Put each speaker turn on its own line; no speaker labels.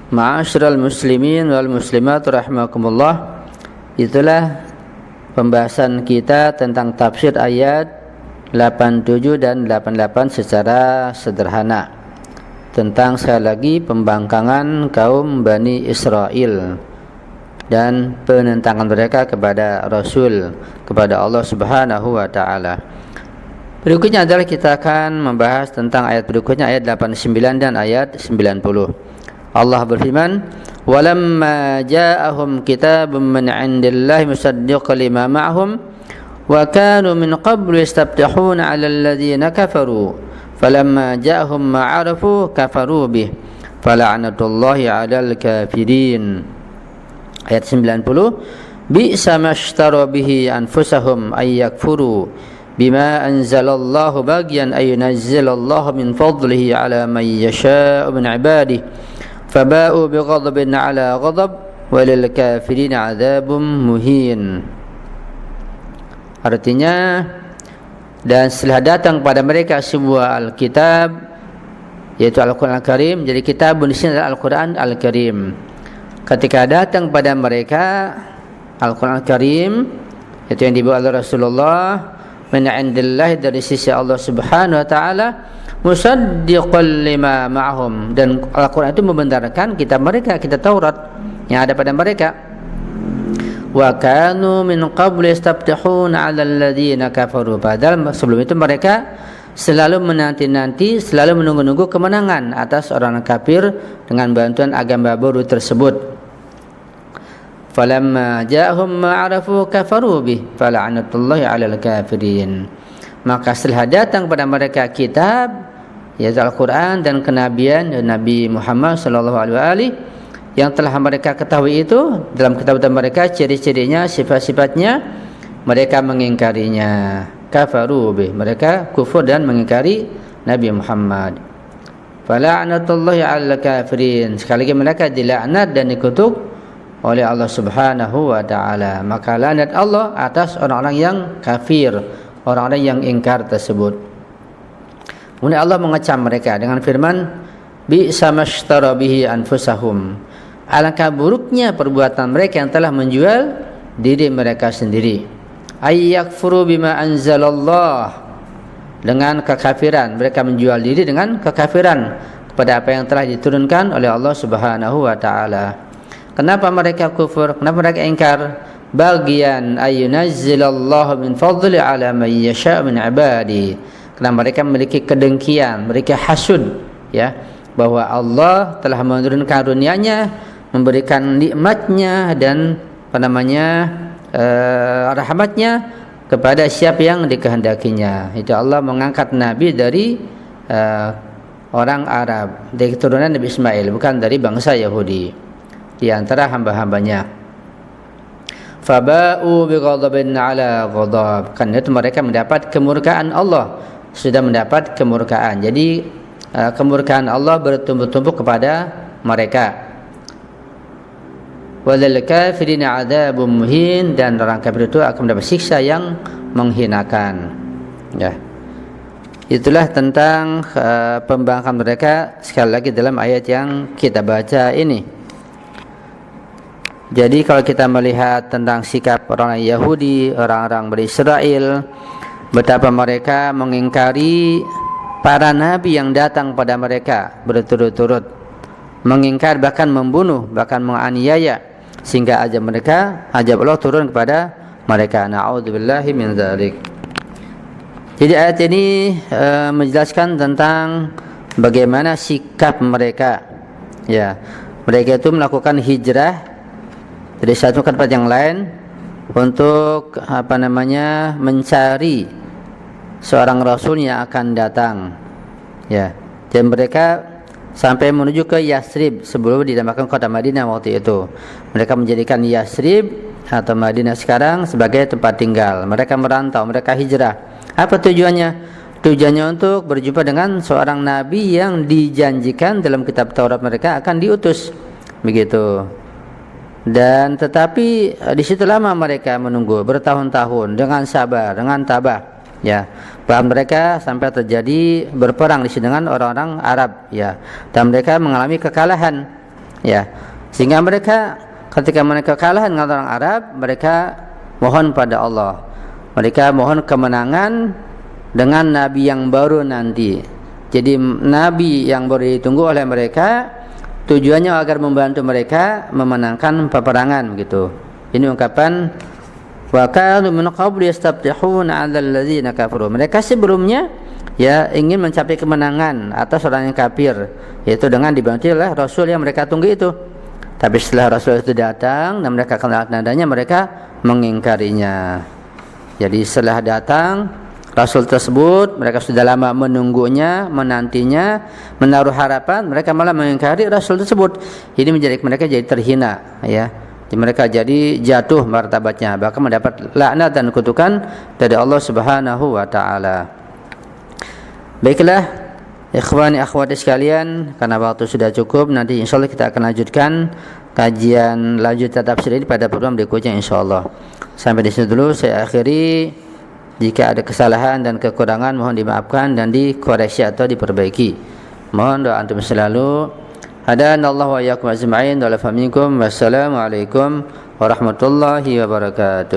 Ma'asyiral muslimin wal muslimat rahimakumullah. Itulah pembahasan kita tentang tafsir ayat 87 dan 88 secara sederhana, tentang sekali lagi pembangkangan kaum Bani Israel dan penentangan mereka kepada Rasul, kepada Allah Subhanahu wa taala. Berikutnya adalah kita akan membahas tentang ayat berikutnya, ayat 89 dan ayat 90. Allah berfirman, "Walamma ja'ahum kitabun min 'indillahi musaddiqan lima ma'ahum wa kanu min qablu yastabtihuna 'alal ladzina kafaru falamma ja'ahum ma 'arafu kafaru bih fala'natullahi 'alal kafirin." Ayat 90, "Bi'sa mashtara bihi anfusahum ay yakfuru bima anzalallahu baghyan ay yunazzilallahu min fadlihi 'ala man yasha'u min 'ibadihi faba'u bighadabin 'ala ghadab walil kafirin 'adzabun muhin." Artinya, dan setelah datang pada mereka sebuah Alkitab, yaitu Al-Quran Al-Karim. Jadi kitabun di sini adalah Al-Quran Al-Karim. Ketika datang pada mereka Al-Quran Al-Karim, itu yang dibawa oleh Rasulullah min 'indillah, dari sisi Allah Subhanahu wa taala, musaddiqan lima ma'hum, dan Al-Quran itu membenarkan kitab mereka, kitab Taurat yang ada pada mereka. Wa kanu min qabli yastabtihuna 'alal ladzina kafaru, padahal sebelum itu mereka selalu menanti-nanti, selalu menunggu-nunggu kemenangan atas orang kafir dengan bantuan agama baru tersebut. Falamma ja'ahum ma 'arafu kafaru bih fala'natullahi 'alal kafirin. Maka setelah datang pada mereka kitab, yaitu Al-Quran dan kenabian Nabi Muhammad sallallahu alaihi wasallam, yang telah mereka ketahui itu dalam kitab mereka, ciri-cirinya, sifat-sifatnya, mereka mengingkarinya. Kafaru bih, mereka kufur dan mengingkari Nabi Muhammad. Fala'natullahi 'alal kafirin, sekali lagi mereka dilaknat dan dikutuk oleh Allah Subhanahu wa taala. Maka laknat Allah atas orang-orang yang kafir, orang-orang yang ingkar tersebut. Kemudian Allah mengecam mereka dengan firman, "Bi'sa mashtara bihi anfusahum." Alangkah buruknya perbuatan mereka yang telah menjual diri mereka sendiri. Ayyakfuru bima anzalallah, dengan kekafiran, mereka menjual diri dengan kekafiran kepada apa yang telah diturunkan oleh Allah Subhanahu wa taala. Kenapa mereka kufur? Kenapa mereka ingkar? Bagian ayyunazzilallahu min fadli 'ala man yasha' min 'ibadi. Karena mereka memiliki kedengkian, mereka hasud, ya, bahwa Allah telah menurunkan karunia-Nya, memberikan nikmatnya dan rahmatnya kepada siapa yang dikehendakinya. Itu Allah mengangkat Nabi dari orang Arab, dari keturunan Nabi Ismail, bukan dari bangsa Yahudi, di antara hamba-hambanya. Faba'u bighadabin 'ala ghadab, karena itu mereka mendapat kemurkaan Allah, sudah mendapat kemurkaan. Jadi kemurkaan Allah bertumpuk-tumpuk kepada mereka. Walil kafirin 'adzabun muhin, dan orang kafir itu akan mendapat siksa yang menghinakan. Ya. Itulah tentang pembangkangan mereka sekali lagi dalam ayat yang kita baca ini. Jadi kalau kita melihat tentang sikap orang Yahudi, orang-orang Bani Israel, betapa mereka mengingkari para nabi yang datang pada mereka berturut-turut, mengingkar, bahkan membunuh, bahkan menganiaya, sehingga azab Allah turun kepada mereka. Na'udzubillahi min dzalik. Jadi ayat ini menjelaskan tentang bagaimana sikap mereka. Ya, mereka itu melakukan hijrah dari satu ke tempat yang lain untuk mencari seorang rasul yang akan datang. Ya, dan mereka sampai menuju ke Yasrib sebelum dinamakan kota Madinah waktu itu. Mereka menjadikan Yasrib atau Madinah sekarang sebagai tempat tinggal. Mereka merantau, mereka hijrah. Apa tujuannya? Tujuannya untuk berjumpa dengan seorang nabi yang dijanjikan dalam kitab Taurat mereka akan diutus. Begitu. Dan tetapi di situ lama mereka menunggu bertahun-tahun dengan sabar, dengan tabah, ya. Bahkan mereka sampai terjadi berperang di sini dengan orang-orang Arab, ya. Dan mereka mengalami kekalahan. Ya, sehingga mereka ketika mereka kalah dengan orang Arab, mereka mohon pada Allah. Mereka mohon kemenangan dengan nabi yang baru nanti. Jadi nabi yang baru ditunggu oleh mereka tujuannya agar membantu mereka memenangkan peperangan begitu. Ini ungkapan wa kanu min qabli yastabtihuna 'alal ladzina kafaru. Mereka sebelumnya ya ingin mencapai kemenangan atas orang yang kafir, yaitu dengan dibantu oleh Rasul yang mereka tunggu itu. Tapi setelah Rasul itu datang dan mereka kenal nadanya, mereka mengingkarinya. Jadi setelah datang Rasul tersebut, mereka sudah lama menunggunya, menantinya, menaruh harapan, mereka malah mengingkari Rasul tersebut. Ini menjadi mereka jadi terhina, ya. Mereka jadi jatuh martabatnya, bahkan mendapat laknat dan kutukan dari Allah Subhanahu wa taala. Baiklah, ikhwani akhwati sekalian, karena waktu sudah cukup, nanti insyaallah kita akan lanjutkan kajian lanjutan tafsir ini pada program berikutnya insyaallah. Sampai di sini dulu saya akhiri. Jika ada kesalahan dan kekurangan mohon dimaafkan dan dikoreksi atau diperbaiki. Mohon doa antum selalu. Hadanallahu wa iyyakum ajma'in wa la faminkum. Wassalamualaikum warahmatullahi wabarakatuh.